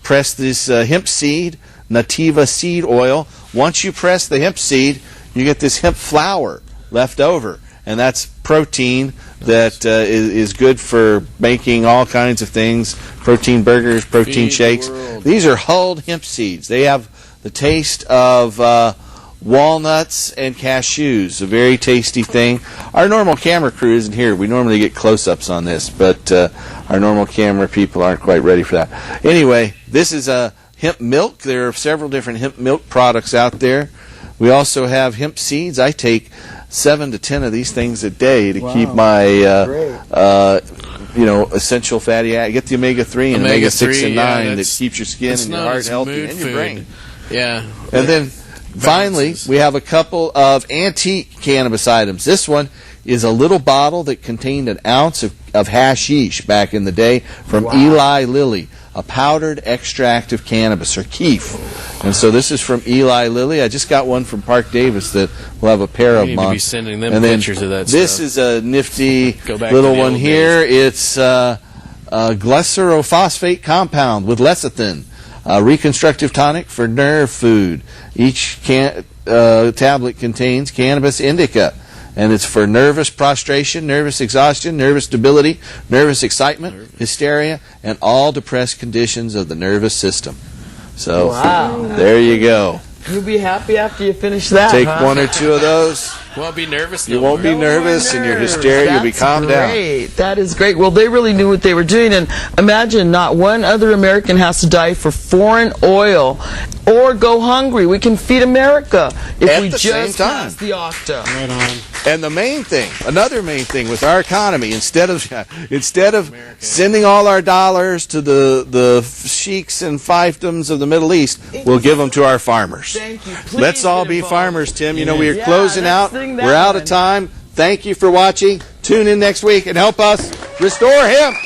press this hemp seed, Nativa seed oil. Once you press the hemp seed, you get this hemp flour left over. And that's protein that is good for making all kinds of things, protein burgers, protein shakes. These are hulled hemp seeds. They have the taste of walnuts and cashews, a very tasty thing. Our normal camera crew isn't here. We normally get close-ups on this, but our normal camera people aren't quite ready for that. Anyway, this is hemp milk. There are several different hemp milk products out there. We also have hemp seeds. I take 7 to 10 of these things a day to keep my essential fatty acids. Get the omega-3 and omega-6 and 9 that keeps your skin and your heart healthy and your brain. Yeah. And then finally, we have a couple of antique cannabis items. This one is a little bottle that contained an ounce of hashish back in the day from Eli Lilly, a powdered extract of cannabis, or keef. And so this is from Eli Lilly. I just got one from Park Davis that will have a pair of them on. You need to be sending them pictures of that this stuff. is a nifty little one here. It's glycerophosphate compound with lecithin, a reconstructive tonic for nerve food. Each tablet contains cannabis indica, and it's for nervous prostration, nervous exhaustion, nervous debility, nervous excitement, hysteria, and all depressed conditions of the nervous system. So there you go. You'll be happy after you finish that. Take one or two of those. You won't be nervous. You won't be nervous, and your hysteria, you'll be calmed down. That is great. Well, they really knew what they were doing, and imagine not one other American has to die for foreign oil or go hungry. We can feed America if we just pass the OCTA. Right on. And the main thing, another main thing with our economy, instead of sending all our dollars to the sheiks and fiefdoms of the Middle East, we'll give them to our farmers. Thank you. Please Let's all be farmers, Tim. You know, we are closing out. We're out of time. Thank you for watching. Tune in next week and help us restore hemp.